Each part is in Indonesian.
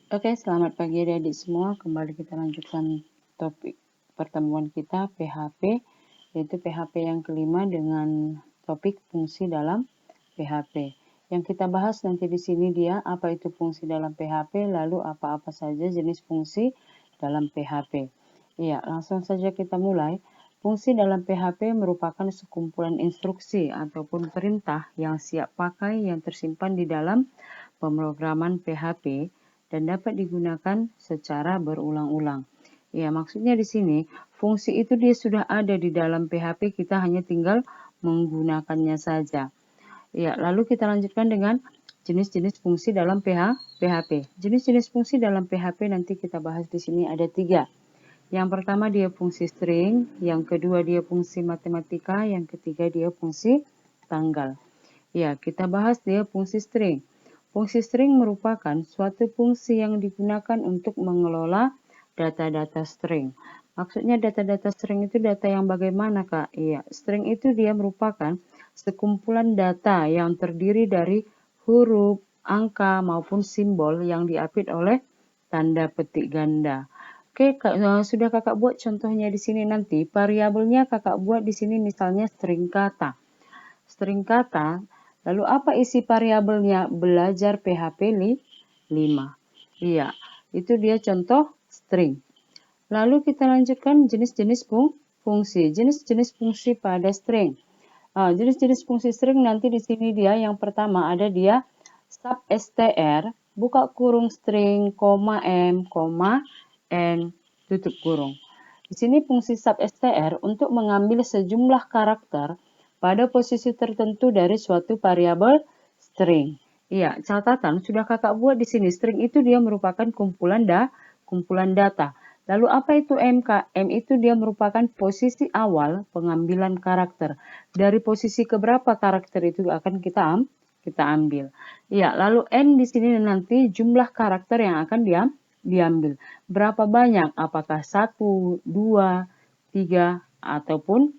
Oke, selamat pagi adik-adik semua. Kembali kita lanjutkan topik pertemuan kita PHP, yaitu PHP yang kelima dengan topik fungsi dalam PHP. Yang kita bahas nanti di sini dia apa itu fungsi dalam PHP, lalu apa-apa saja jenis fungsi dalam PHP. Iya, langsung saja kita mulai. Fungsi dalam PHP merupakan sekumpulan instruksi ataupun perintah yang siap pakai yang tersimpan di dalam pemrograman PHP dan dapat digunakan secara berulang-ulang. Ya, maksudnya di sini fungsi itu dia sudah ada di dalam PHP, kita hanya tinggal menggunakannya saja. Ya, lalu kita lanjutkan dengan jenis-jenis fungsi dalam PHP. Jenis-jenis fungsi dalam PHP nanti kita bahas di sini ada 3. Yang pertama dia fungsi string, yang kedua dia fungsi matematika, yang ketiga dia fungsi tanggal. Ya, kita bahas dia fungsi string. Fungsi string merupakan suatu fungsi yang digunakan untuk mengelola data-data string. Maksudnya data-data string itu data yang bagaimana, Kak? Iya, string itu dia merupakan sekumpulan data yang terdiri dari huruf, angka, maupun simbol yang diapit oleh tanda petik ganda. Oke, sudah Kakak buat contohnya di sini nanti. Variabelnya Kakak buat di sini misalnya string kata. String kata. Lalu apa isi variabelnya? Belajar PHP 5. Iya, itu dia contoh string. Lalu kita lanjutkan jenis-jenis fungsi. Jenis-jenis fungsi pada string. Jenis-jenis fungsi string nanti di sini dia yang pertama ada dia substr, buka kurung string, m, n, tutup kurung. Di sini fungsi substr untuk mengambil sejumlah karakter pada posisi tertentu dari suatu variabel string. Iya, catatan sudah Kakak buat di sini. String itu dia merupakan kumpulan data. Lalu apa itu MK? M itu dia merupakan posisi awal pengambilan karakter. Dari posisi keberapa karakter itu akan kita ambil. Iya, lalu N di sini nanti jumlah karakter yang akan diambil. Berapa banyak? Apakah 1, 2, 3, ataupun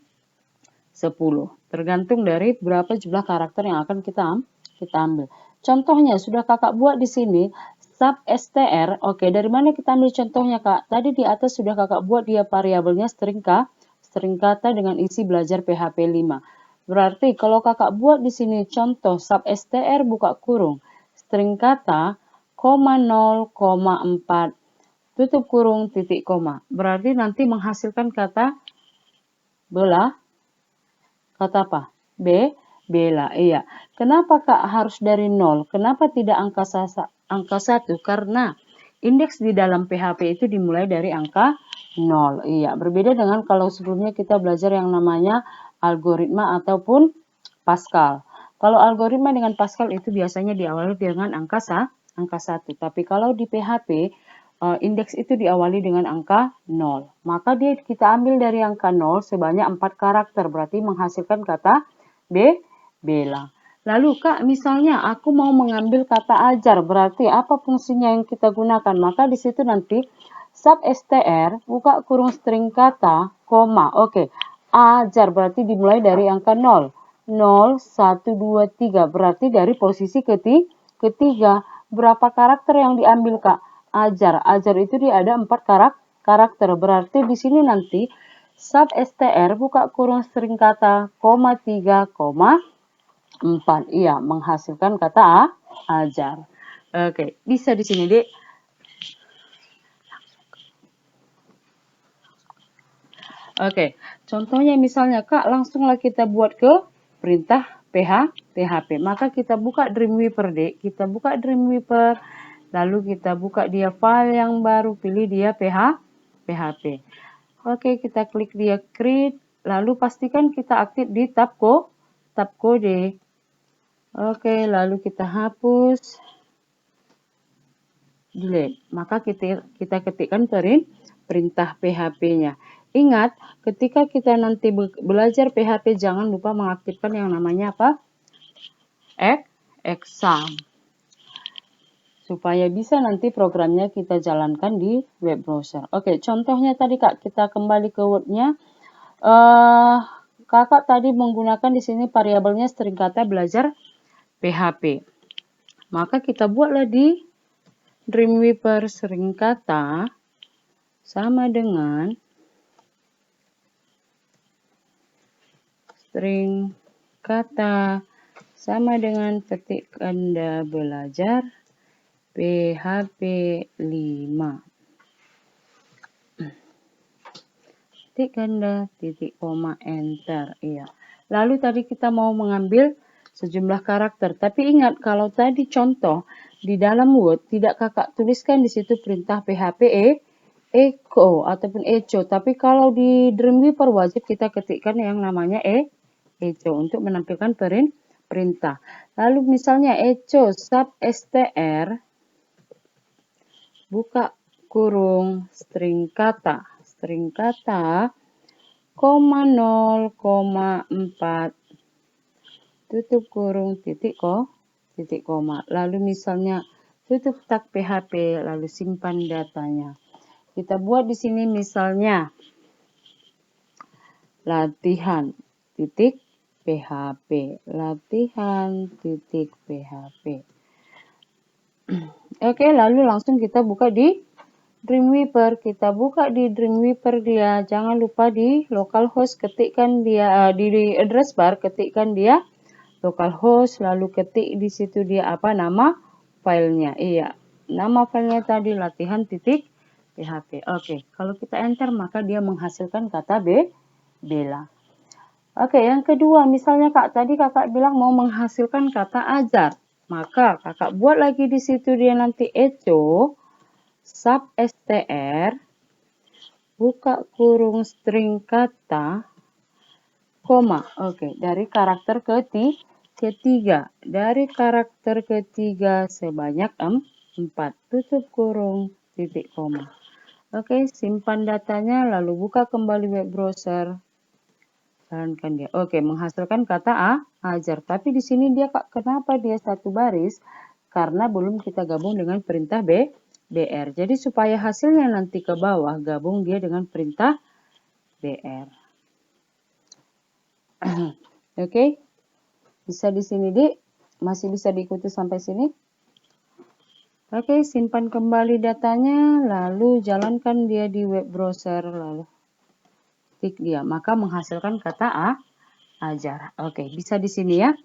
10. Tergantung dari berapa jumlah karakter yang akan kita ambil. Contohnya sudah Kakak buat di sini substr. Oke, dari mana kita ambil contohnya, Kak? Tadi di atas sudah Kakak buat dia variabelnya string kata dengan isi belajar PHP 5. Berarti kalau Kakak buat di sini contoh substr buka kurung string kata, 0,4 tutup kurung titik koma. Berarti nanti menghasilkan kata kata apa? Bela. Iya. Kenapa Kak harus dari 0? Kenapa tidak angka 1? Karena indeks di dalam PHP itu dimulai dari angka 0. Iya. Berbeda dengan kalau sebelumnya kita belajar yang namanya algoritma ataupun Pascal. Kalau algoritma dengan Pascal itu biasanya diawali dengan angka 1. Tapi kalau di PHP indeks itu diawali dengan angka 0. Maka kita ambil dari angka 0 sebanyak 4 karakter. Berarti menghasilkan kata bela. Lalu Kak, misalnya aku mau mengambil kata ajar. Berarti apa fungsinya yang kita gunakan? Maka di situ nanti substr, buka kurung string kata, koma. Oke, ajar berarti dimulai dari angka 0. 0, 1, 2, 3. Berarti dari posisi ketiga. Berapa karakter yang diambil, Kak? Ajar. Ajar itu dia ada 4 karakter. Berarti di sini nanti substr buka kurung string kata, 3, 4. Iya, menghasilkan kata ajar. Oke, bisa di sini, Dek. Oke, contohnya misalnya Kak, langsunglah kita buat ke perintah PHP. Maka kita buka Dreamweaver, Dek. Kita buka Dreamweaver. Lalu kita buka dia file yang baru, pilih dia PHP. Oke, kita klik dia create, lalu pastikan kita aktif di tab kode. Oke, lalu kita hapus, delete. Maka kita ketikkan perintah PHP-nya. Ingat, ketika kita nanti belajar PHP, jangan lupa mengaktifkan yang namanya apa? Exam. Supaya bisa nanti programnya kita jalankan di web browser. Oke, contohnya tadi Kak, kita kembali ke Word-nya. Kakak tadi menggunakan di sini variabelnya string kata belajar PHP. Maka kita buatlah di Dreamweaver string kata sama dengan string kata sama dengan petik ganda belajar PHP 5. Titik ganda, titik koma, enter. Iya. Lalu tadi kita mau mengambil sejumlah karakter. Tapi ingat kalau tadi contoh di dalam Word tidak kakak tuliskan di situ perintah PHP echo ataupun echo. Tapi kalau di Dreamweaver wajib kita ketikkan yang namanya echo untuk menampilkan perintah. Lalu misalnya echo sub str buka kurung string kata. String kata, 0,4 tutup kurung titik koma. Lalu misalnya tutup tag PHP lalu simpan datanya. Kita buat di sini misalnya latihan titik PHP. Latihan titik PHP. Oke, lalu langsung kita buka di Dreamweaver. Kita buka di Dreamweaver dia. Jangan lupa di localhost ketikkan dia di address bar ketikkan dia localhost lalu ketik di situ dia apa nama filenya. Iya, nama filenya tadi latihan titik PHP. Oke, kalau kita enter maka dia menghasilkan kata bela. Oke, yang kedua misalnya tadi kakak bilang mau menghasilkan kata ajar. Maka kakak buat lagi di situ dia nanti echo sub str buka kurung string kata koma. Oke, dari karakter ketiga. Dari karakter ketiga sebanyak 4. Tutup kurung titik koma. Oke, simpan datanya lalu buka kembali web browser. Jalankan dia. Oke, menghasilkan kata ajar. Tapi di sini dia kenapa dia satu baris? Karena belum kita gabung dengan perintah BR. Jadi supaya hasilnya nanti ke bawah, gabung dia dengan perintah BR. Oke. Bisa di sini, Dik. Masih bisa diikuti sampai sini? Oke, simpan kembali datanya, lalu jalankan dia di web browser, lalu klik dia. Maka menghasilkan kata ajar. Oke, bisa di sini ya.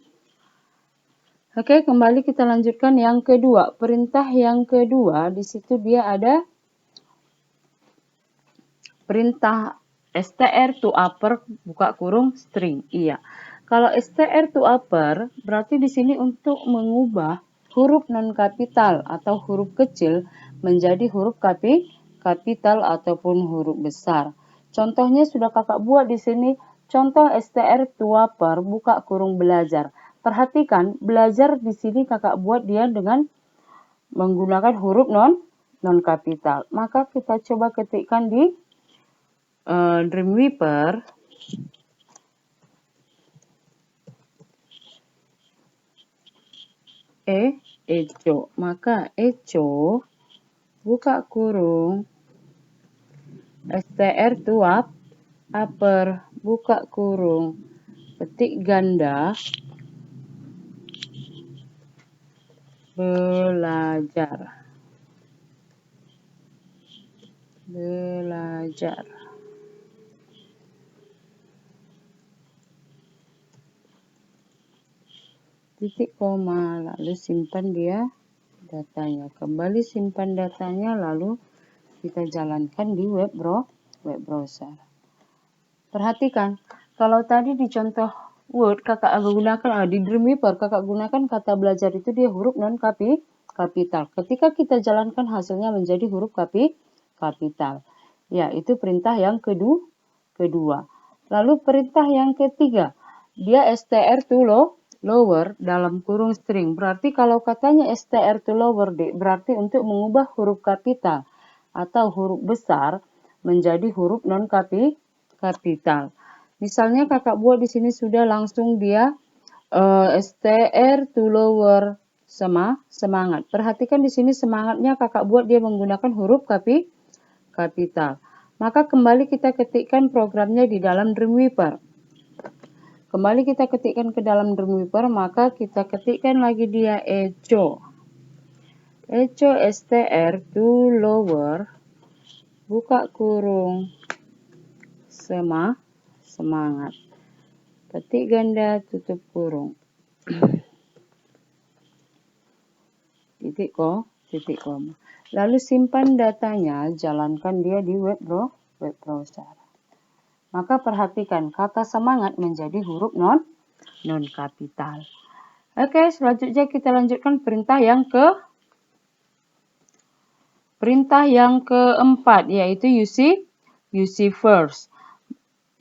Oke, kembali kita lanjutkan yang kedua. Perintah yang kedua, di situ dia ada perintah str to upper buka kurung string. Iya. Kalau str to upper berarti di sini untuk mengubah huruf non kapital atau huruf kecil menjadi huruf kapital ataupun huruf besar. Contohnya sudah kakak buat di sini. Contoh str to upper buka kurung belajar. Perhatikan belajar di sini kakak buat dia dengan menggunakan huruf non kapital. Maka kita coba ketikkan di Dreamweaver echo. Maka echo buka kurung str to upper buka kurung petik ganda belajar. Titik koma, lalu simpan dia datanya. Kembali simpan datanya, lalu kita jalankan di web browser. Perhatikan, kalau tadi di contoh Word kakak gunakan di Dreamweaver kakak gunakan kata belajar itu dia huruf non kapital. Ketika kita jalankan hasilnya menjadi huruf kapital. Ya, itu perintah yang kedua. Lalu perintah yang ketiga, dia str to lower dalam kurung string. Berarti kalau katanya str to lower berarti untuk mengubah huruf kapital atau huruf besar menjadi huruf non kapital. Misalnya kakak buat di sini sudah langsung dia str to lower semangat. Perhatikan di sini semangatnya kakak buat dia menggunakan huruf kapital. Maka kembali kita ketikkan programnya di dalam Dreamweaver. Kembali kita ketikkan ke dalam Dreamweaver, maka kita ketikkan lagi dia echo. echo str to lower, buka kurung, semangat. Petik ganda, tutup kurung. Titik koma. Lalu simpan datanya, jalankan dia di web browser. Maka perhatikan kata semangat menjadi huruf non kapital. Oke, selanjutnya kita lanjutkan perintah yang keempat, yaitu use first.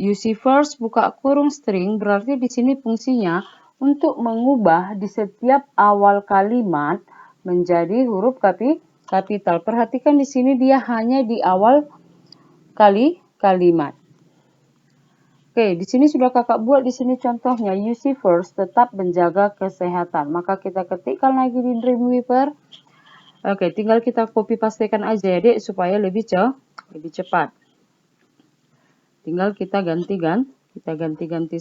Use first buka kurung string, berarti di sini fungsinya untuk mengubah di setiap awal kalimat menjadi huruf kapital. Perhatikan di sini dia hanya di awal kalimat. Oke, di sini sudah kakak buat di sini contohnya, use first tetap menjaga kesehatan. Maka kita ketikkan lagi di Dreamweaver. Oke, tinggal kita copy pastekan aja ya, Dek, supaya lebih cepat. Tinggal kita ganti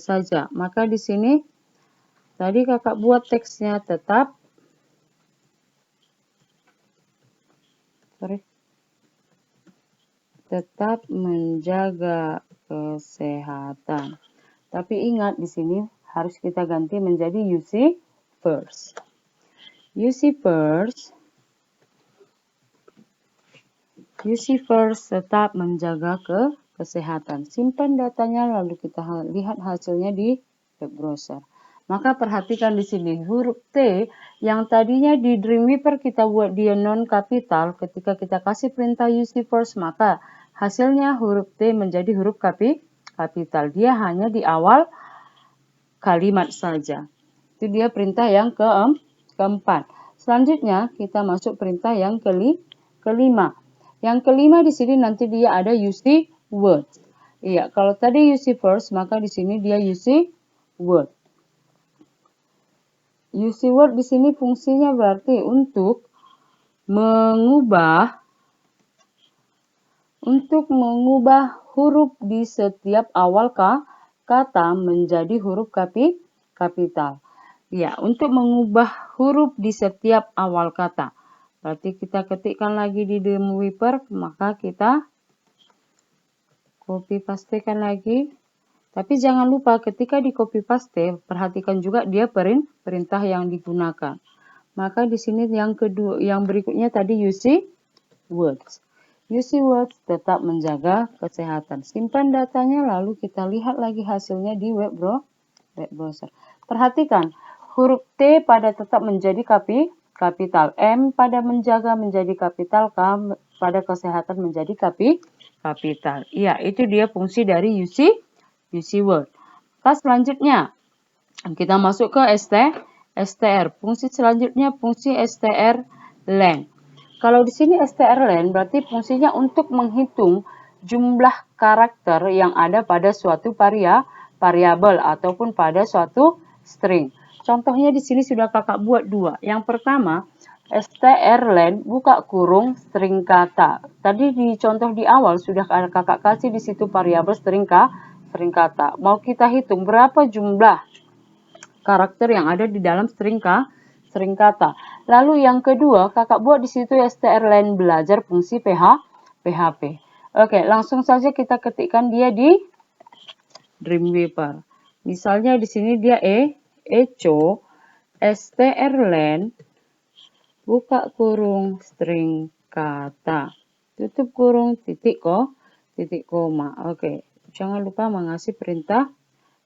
saja. Maka di sini tadi kakak buat teksnya tetap menjaga kesehatan. Tapi ingat di sini harus kita ganti menjadi use first. Use first tetap menjaga kesehatan. Simpan datanya lalu kita lihat hasilnya di web browser. Maka perhatikan di sini huruf T yang tadinya di Dreamweaver kita buat dia non kapital, ketika kita kasih perintah use first maka hasilnya huruf T menjadi huruf kapital. Dia hanya di awal kalimat saja. Itu dia perintah yang keempat. Selanjutnya kita masuk perintah yang kelima. Yang kelima di sini nanti dia ada use word. Iya, kalau tadi use first maka di sini dia use word. Use word di sini fungsinya berarti untuk mengubah huruf di setiap awal kata menjadi huruf kapital. Ya, untuk mengubah huruf di setiap awal kata. Berarti kita ketikkan lagi di Dreamweaver, maka kita copy pastekan lagi. Tapi jangan lupa ketika di copy paste, perhatikan juga dia perintah yang digunakan. Maka di sini yang berikutnya tadi use words. Use words tetap menjaga kesehatan. Simpan datanya lalu kita lihat lagi hasilnya di web browser. Perhatikan huruf T pada tetap menjadi kapital, M pada menjaga menjadi kapital, K pada kesehatan menjadi kapital. Iya, itu dia fungsi dari use word. Selanjutnya kita masuk ke str. Fungsi selanjutnya fungsi strlen. Kalau di sini strlen berarti fungsinya untuk menghitung jumlah karakter yang ada pada suatu variabel ataupun pada suatu string. Contohnya di sini sudah kakak buat dua. Yang pertama, strlen buka kurung string kata. Tadi di contoh di awal sudah kakak kasih di situ variabel string kata. Mau kita hitung berapa jumlah karakter yang ada di dalam string kata. Lalu yang kedua, kakak buat di situ strlen belajar fungsi PHP. Oke, langsung saja kita ketikkan dia di Dreamweaver. Misalnya di sini dia echo strlen buka kurung string kata. Tutup kurung titik koma. Oke, jangan lupa mengasih perintah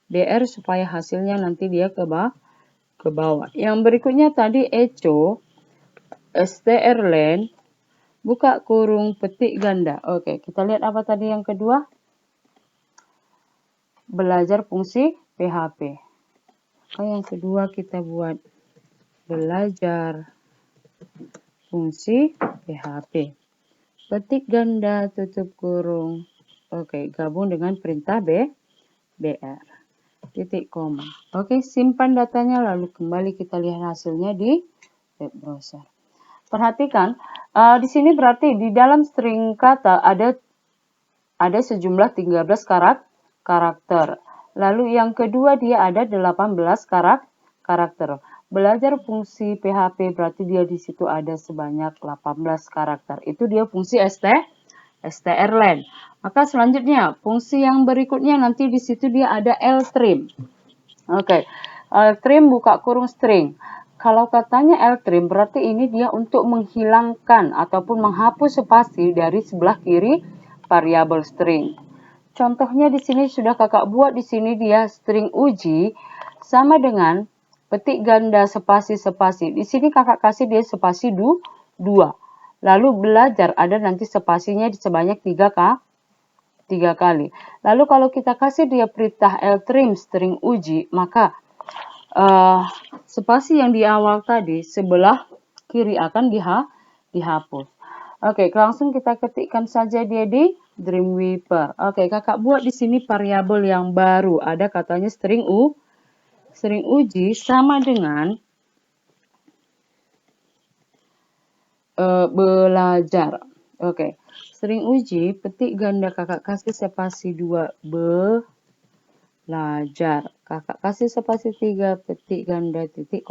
DR supaya hasilnya nanti dia ke bawah. Yang berikutnya tadi echo strlen buka kurung petik ganda. Oke, kita lihat apa tadi yang kedua? Belajar fungsi PHP. Yang kedua kita buat belajar fungsi PHP. Petik ganda tutup kurung. Oke, gabung dengan perintah BR. Titik koma. Oke, simpan datanya lalu kembali kita lihat hasilnya di web browser. Perhatikan, di sini berarti di dalam string kata ada sejumlah 13 karakter. Lalu yang kedua dia ada 18 karakter. belajar fungsi PHP berarti dia di situ ada sebanyak 18 karakter. Itu dia fungsi strlen. Maka selanjutnya fungsi yang berikutnya nanti di situ dia ada ltrim. Oke. Ltrim buka kurung string. Kalau katanya ltrim berarti ini dia untuk menghilangkan ataupun menghapus spasi dari sebelah kiri variabel string. Contohnya di sini sudah kakak buat, di sini dia string uji sama dengan petik ganda spasi-spasi. Di sini kakak kasih dia spasi 2. Lalu belajar ada nanti spasinya sebanyak 3 kali. Lalu kalau kita kasih dia perintah ltrim string uji, maka spasi yang di awal tadi sebelah kiri akan dihapus. Oke, langsung kita ketikkan saja dia di Dreamweaver. Oke, kakak buat di sini variabel yang baru. Ada katanya string uji sama dengan belajar. Oke, string uji petik ganda kakak kasih spasi 2 belajar. Kakak kasih spasi 3 petik ganda titik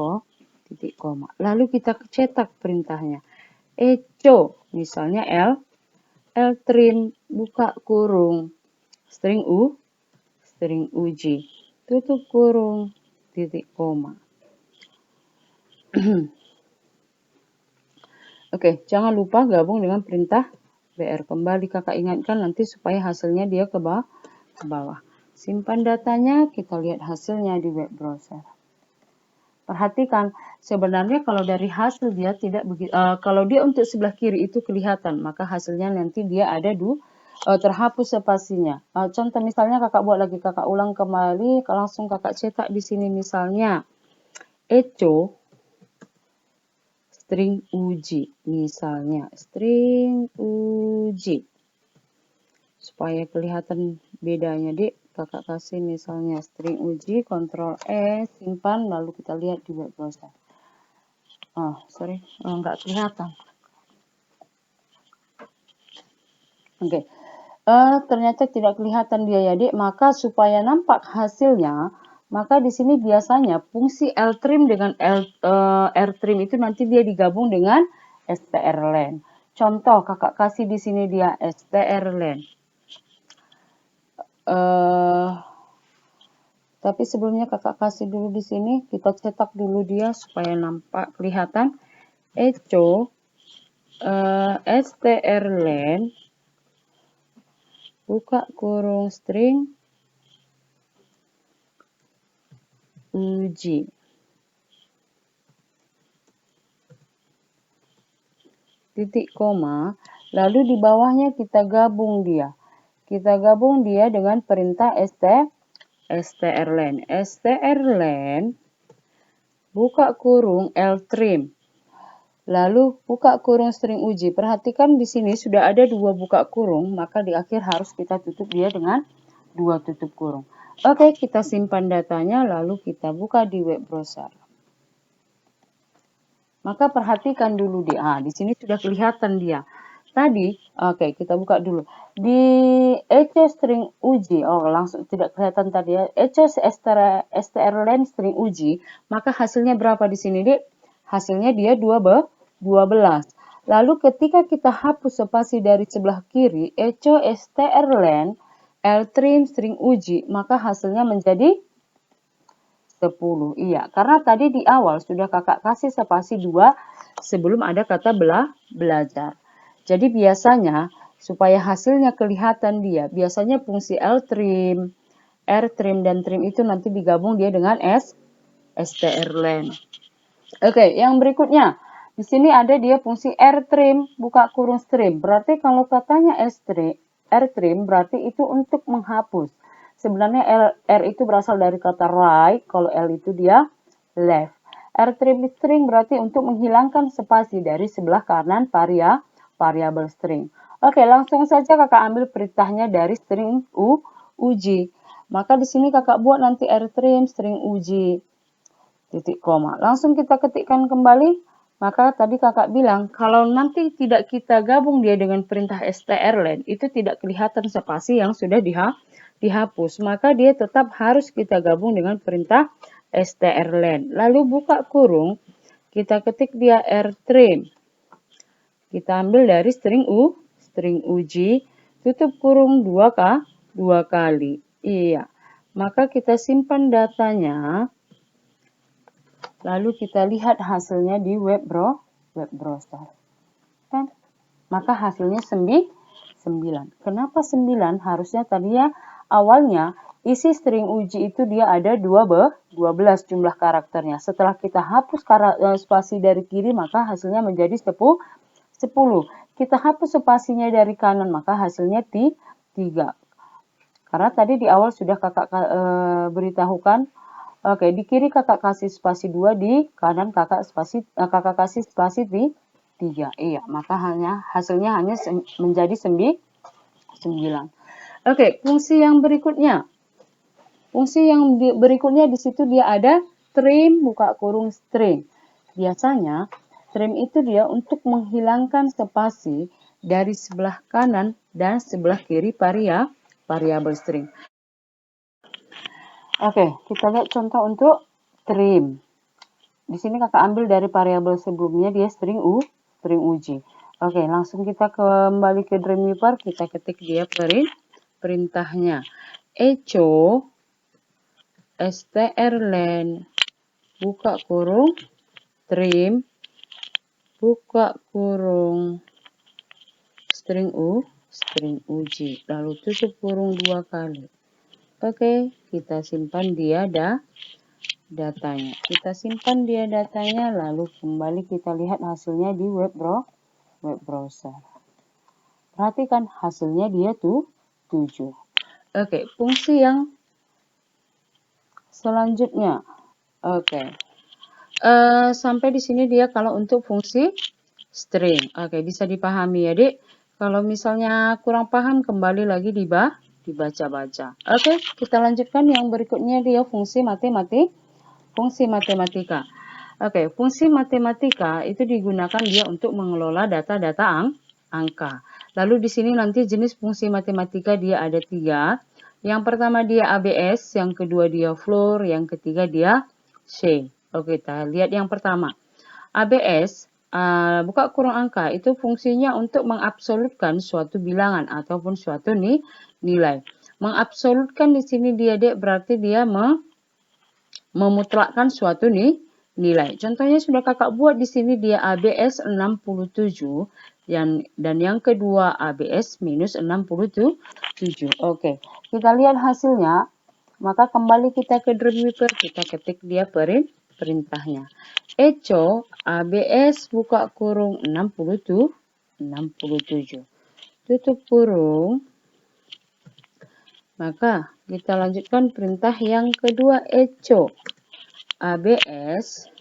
koma. Lalu kita cetak perintahnya. Echo, misalnya ltrim buka kurung string uji tutup kurung titik koma. Oke, jangan lupa gabung dengan perintah br. Kembali kakak ingatkan nanti supaya hasilnya dia ke bawah. Simpan datanya, kita lihat hasilnya di web browser. Perhatikan, sebenarnya kalau dari hasil dia tidak begitu. Kalau dia untuk sebelah kiri itu kelihatan, maka hasilnya nanti dia ada terhapus spasinya. Contoh misalnya kakak buat lagi, kakak ulang kembali, langsung kakak cetak di sini misalnya echo string uji, misalnya string uji, supaya kelihatan bedanya dek. Kakak kasih misalnya string uji, Ctrl E, simpan, lalu kita lihat di web browser. Nggak kelihatan. Oke. Ternyata tidak kelihatan dia ya dek. Maka supaya nampak hasilnya, maka di sini biasanya fungsi ltrim dengan rtrim itu nanti dia digabung dengan strlen. Contoh kakak kasih di sini dia strlen. Tapi sebelumnya kakak kasih dulu di sini, kita cetak dulu dia supaya nampak kelihatan. Echo strlen buka kurung string uji. Titik koma, lalu di bawahnya kita gabung dia. Kita gabung dia dengan perintah strlen. Strlen buka kurung ltrim. Lalu buka kurung string uji. Perhatikan di sini sudah ada 2 buka kurung, maka di akhir harus kita tutup dia dengan 2 tutup kurung. Oke, kita simpan datanya lalu kita buka di web browser. Maka perhatikan dulu dia. Di sini sudah kelihatan dia. Tadi, oke, kita buka dulu. Di echo string uji, langsung tidak kelihatan tadi ya. Echo strlen string uji, maka hasilnya berapa di sini, Dek? Hasilnya dia 12. Lalu ketika kita hapus spasi dari sebelah kiri, echo strlen ltrim string uji, maka hasilnya menjadi 10. Iya, karena tadi di awal sudah kakak kasih spasi 2 sebelum ada kata belajar. Jadi biasanya supaya hasilnya kelihatan dia, biasanya fungsi ltrim, rtrim, dan trim itu nanti digabung dia dengan strlen. Oke, yang berikutnya. Di sini ada dia fungsi rtrim, buka kurung string. Berarti kalau katanya rtrim berarti itu untuk menghapus. Sebenarnya R itu berasal dari kata right, kalau L itu dia left. Rtrim string berarti untuk menghilangkan spasi dari sebelah kanan variabel string. Oke, langsung saja kakak ambil perintahnya dari string uji. Maka di sini kakak buat nanti rtrim string uji titik koma. Langsung kita ketikkan kembali. Maka tadi kakak bilang, kalau nanti tidak kita gabung dia dengan perintah strlen, itu tidak kelihatan spasi yang sudah dihapus. Maka dia tetap harus kita gabung dengan perintah strlen. Lalu buka kurung, kita ketik dia rtrim. Kita ambil dari string uji, tutup kurung 2 kali. Iya. Maka kita simpan datanya. Lalu kita lihat hasilnya di web browser. Kan? Maka hasilnya 9. Kenapa 9? Harusnya tadi ya awalnya isi string uji itu dia ada 12 jumlah karakternya. Setelah kita hapus spasi dari kiri, maka hasilnya menjadi 10. Kita hapus spasinya dari kanan, maka hasilnya 3. Karena tadi di awal sudah kakak beritahukan, oke, di kiri kakak kasih spasi 2, di kanan kakak kasih spasi 3. Iya, maka hasilnya hanya menjadi 9. Oke, fungsi yang berikutnya. Fungsi yang berikutnya di situ dia ada trim buka kurung string. Biasanya trim itu dia untuk menghilangkan spasi dari sebelah kanan dan sebelah kiri variabel string. Oke, kita lihat contoh untuk trim. Di sini kakak ambil dari variabel sebelumnya dia string uji. Oke, langsung kita kembali ke Dreamweaver, kita ketik dia perintahnya. Echo strlen buka kurung trim buka kurung string uji, lalu tutup kurung 2 kali. Oke, kita simpan dia datanya. Kita simpan dia datanya, lalu kembali kita lihat hasilnya di web browser. Perhatikan hasilnya dia tuh 7. Oke, fungsi yang selanjutnya. Oke. Sampai di sini dia kalau untuk fungsi string. Oke, bisa dipahami ya, Dik. Kalau misalnya kurang paham, kembali lagi dibaca-baca. Oke, kita lanjutkan yang berikutnya dia fungsi matematika. Oke, fungsi matematika itu digunakan dia untuk mengelola data-data angka. Lalu di sini nanti jenis fungsi matematika dia ada 3. Yang pertama dia ABS, yang kedua dia floor, yang ketiga dia chain. Oke, kita lihat yang pertama. ABS, buka kurung angka, itu fungsinya untuk mengabsolutkan suatu bilangan ataupun suatu nilai. Mengabsolutkan di sini dia berarti dia memutlakkan suatu nilai. Contohnya sudah kakak buat di sini dia ABS 67 dan yang kedua ABS minus 67. Oke, kita lihat hasilnya. Maka kembali kita ke Dreamweaver, kita ketik dia perintahnya. Echo ABS buka kurung 67. Tutup kurung. Maka kita lanjutkan perintah yang kedua, echo ABS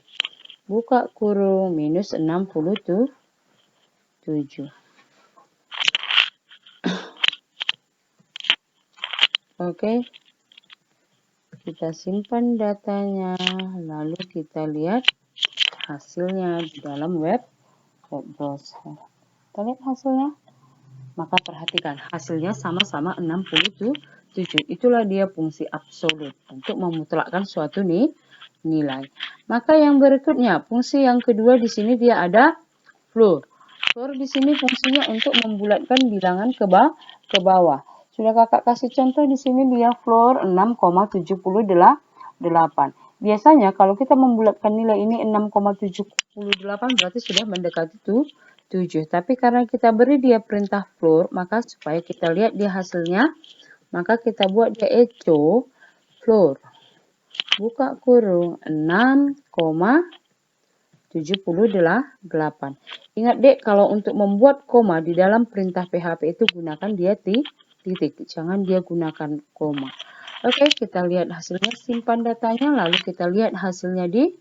buka kurung minus 67. Oke, kita simpan datanya, lalu kita lihat hasilnya di dalam web browser. Kita lihat hasilnya. Maka perhatikan hasilnya sama-sama 67. Itulah dia fungsi absolut untuk memutlakkan suatu nilai. Maka yang berikutnya, fungsi yang kedua di sini dia ada floor. Floor di sini fungsinya untuk membulatkan bilangan ke bawah. Sudah kakak kasih contoh di sini dia floor 6,78. Biasanya kalau kita membulatkan nilai ini 6,78 berarti sudah mendekati 7. Tapi karena kita beri dia perintah floor, maka supaya kita lihat dia hasilnya, maka kita buat dia echo floor buka kurung 6,78. Ingat dek, kalau untuk membuat koma di dalam perintah PHP itu gunakan dia titik, jangan dia gunakan koma. Oke, kita lihat hasilnya, simpan datanya, lalu kita lihat hasilnya di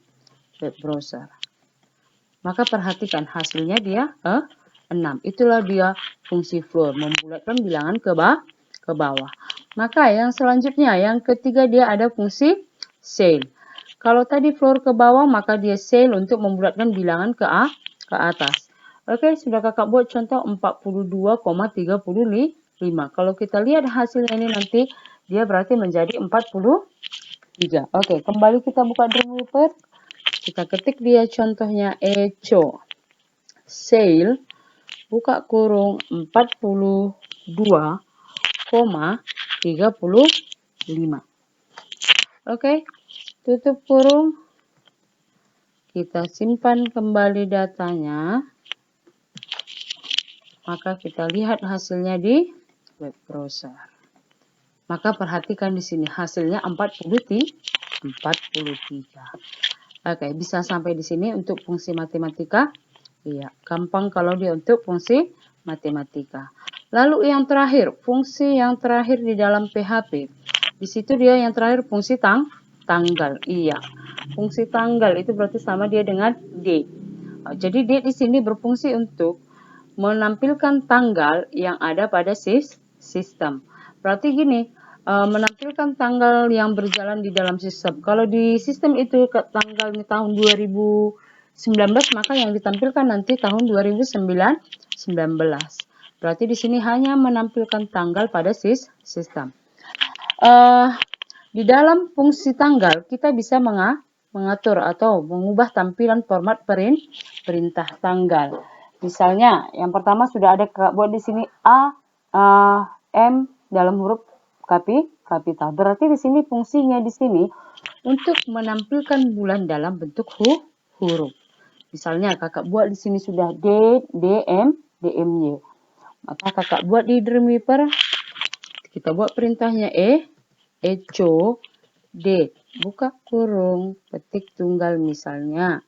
web browser. Maka perhatikan hasilnya dia 6. Itulah dia fungsi floor, membulatkan bilangan ke bawah. Maka yang selanjutnya, yang ketiga dia ada fungsi cell. Kalau tadi floor ke bawah, maka dia cell untuk membulatkan bilangan ke atas. Oke, sudah kakak buat contoh 42,35. Kalau kita lihat hasilnya ini nanti, dia berarti menjadi 40. 3. Oke, kembali kita buka Dreamweaver. Kita ketik dia contohnya echo sale buka kurung 42,35. Oke, tutup kurung. Kita simpan kembali datanya. Maka kita lihat hasilnya di web browser. Maka perhatikan di sini hasilnya 43. Oke, bisa sampai di sini untuk fungsi matematika. Iya, gampang kalau dia untuk fungsi matematika. Lalu yang terakhir, fungsi yang terakhir di dalam PHP. Di situ dia yang terakhir fungsi tanggal. Iya, fungsi tanggal itu berarti sama dia dengan date. Jadi date di sini berfungsi untuk menampilkan tanggal yang ada pada sistem. Berarti gini, menampilkan tanggal yang berjalan di dalam sistem. Kalau di sistem itu ke tanggal di tahun 2019, maka yang ditampilkan nanti tahun 2019. Berarti di sini hanya menampilkan tanggal pada sistem. Di dalam fungsi tanggal kita bisa mengatur atau mengubah tampilan format perintah tanggal. Misalnya, yang pertama sudah ada buat di sini M dalam huruf kapital. Berarti di sini fungsinya di sini untuk menampilkan bulan dalam bentuk huruf. Misalnya kakak buat di sini sudah D, DM, DMY. Maka kakak buat di Dreamweaver, kita buat perintahnya echo date buka kurung petik tunggal misalnya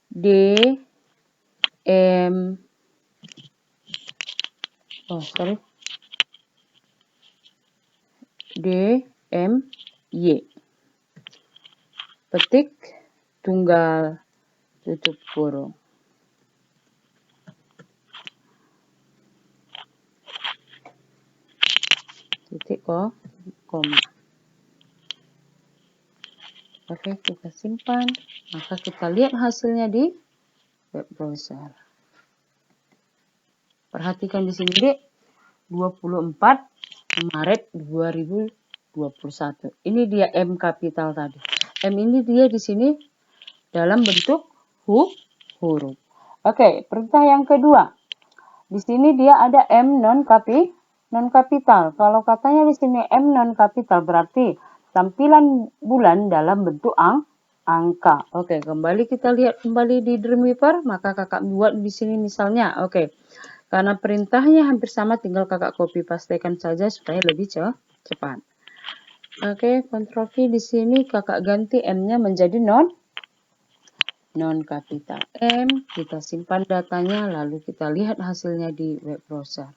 D M D M Y petik tunggal tutup kurung. Titik koma. Oke, kita simpan. Maka kita lihat hasilnya di web browser. Perhatikan di sini, Dek. 24 Maret 2021. Ini dia M kapital tadi. M ini dia di sini dalam bentuk huruf. Oke, perintah yang kedua. Di sini dia ada M non kapital. Kalau katanya di sini M non kapital berarti tampilan bulan dalam bentuk angka. Oke, kembali kita lihat kembali di Dreamweaver, maka kakak buat di sini misalnya. Oke. Karena perintahnya hampir sama, tinggal kakak copy pastekan saja supaya lebih cepat. Oke, Ctrl V di sini kakak ganti M-nya menjadi non kapital M. Kita simpan datanya, lalu kita lihat hasilnya di web browser.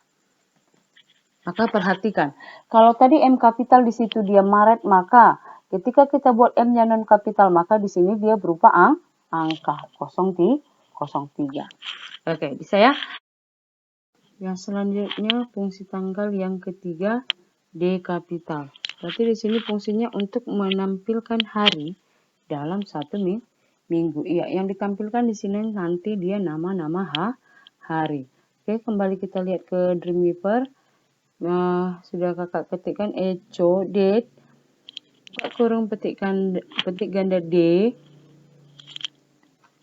Maka perhatikan, kalau tadi M kapital di situ dia Maret, maka ketika kita buat M-nya non kapital, maka di sini dia berupa angka 03. Oke, bisa ya? Yang selanjutnya fungsi tanggal yang ketiga D kapital. Berarti di sini fungsinya untuk menampilkan hari dalam satu minggu. Iya, yang ditampilkan di sini nanti dia nama-nama hari. Oke, kembali kita lihat ke Dreamweaver. Nah, sudah kakak ketikkan echo date kurung petik ganda D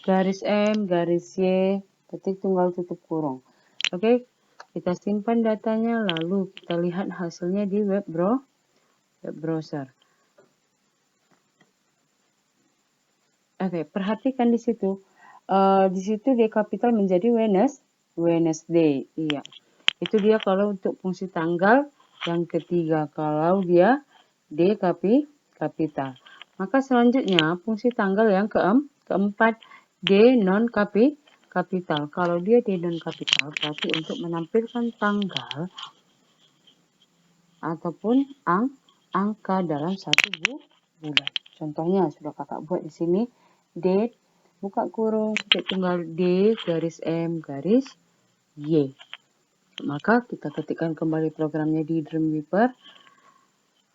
garis M garis Y petik tunggal tutup kurung. Oke. Kita simpan datanya, lalu kita lihat hasilnya di web browser. Oke, perhatikan di situ. Di situ D kapital menjadi Wednesday. Iya. Itu dia kalau untuk fungsi tanggal yang ketiga. Kalau dia D kapital. Maka selanjutnya fungsi tanggal yang keempat D non kapital. Kalau dia D non kapital berarti untuk menampilkan tanggal ataupun angka dalam satu bulan. Contohnya sudah kakak buat di sini date buka kurung titik tunggal D garis M garis Y. Maka kita ketikkan kembali programnya di Dreamweaver.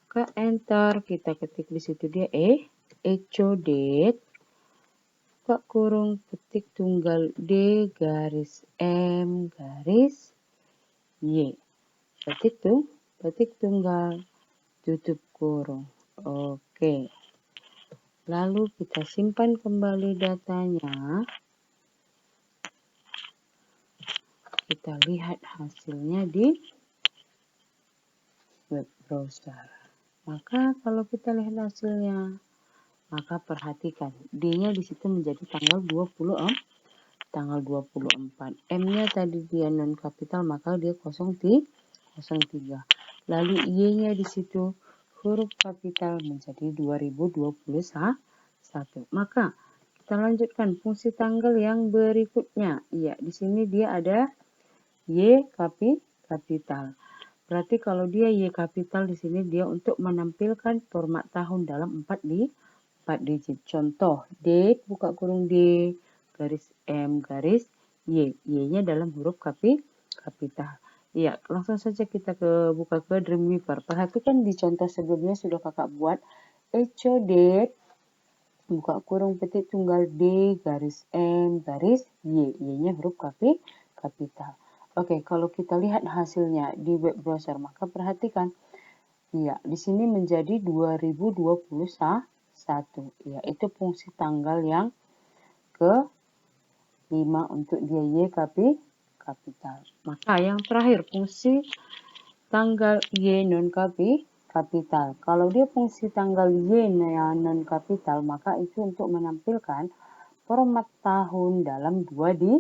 Ke enter, kita ketik di situ dia echo date buka kurung petik tunggal D garis M garis Y. Petik tunggal tutup kurung. Oke. Lalu kita simpan kembali datanya. Kita lihat hasilnya di web browser. Maka kalau kita lihat hasilnya, maka perhatikan D-nya di situ menjadi tanggal 24. M-nya tadi dia non kapital, maka dia 03. Lalu Y-nya di situ huruf kapital menjadi 2021. Maka kita lanjutkan fungsi tanggal yang berikutnya. Iya, di sini dia ada Y kapital. Berarti kalau dia Y kapital di sini dia untuk menampilkan format tahun dalam 4 digit. Contoh, date buka kurung D garis M garis Y. Y-nya dalam huruf kapital. Ya, langsung saja kita buka ke Dreamweaver. Perhatikan di contoh sebelumnya sudah kakak buat echo date buka kurung petik tunggal D garis M garis Y. Y-nya huruf kapital. Oke, kalau kita lihat hasilnya di web browser, maka perhatikan. Ya, di sini menjadi 2021. Ya, itu fungsi tanggal yang ke-5 untuk dia Y kapital. Maka yang terakhir fungsi tanggal Y non kapital. Kalau dia fungsi tanggal Y non kapital, maka itu untuk menampilkan format tahun dalam 2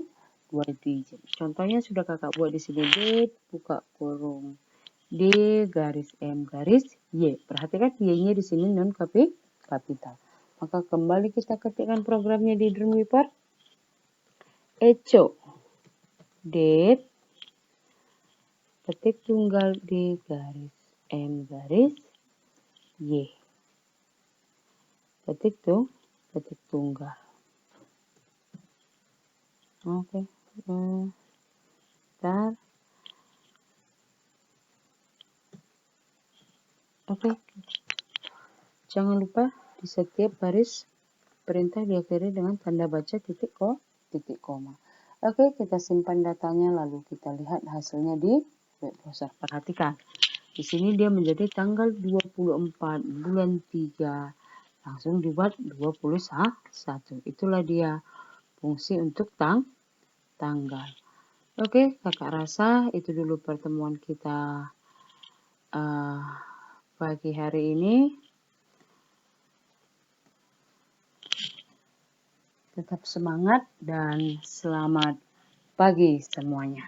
digit. Contohnya sudah kakak buat di sini, date buka kurung D garis M garis Y. Perhatikan Y-nya di sini non kapital. Maka kembali kita ketikkan programnya di Dreamweaver. Echo date petik tunggal D garis M garis Y. Petik tunggal. Oke. Bentar. Oke. Jangan lupa di setiap baris perintah diakhiri dengan tanda baca titik koma. Oke, kita simpan datanya lalu kita lihat hasilnya di web browser. Perhatikan. Di sini dia menjadi tanggal 24 bulan 3. Langsung dibuat 21. Itulah dia fungsi untuk tanggal. Oke, kakak rasa itu dulu pertemuan kita pagi hari ini. Tetap semangat dan selamat pagi semuanya.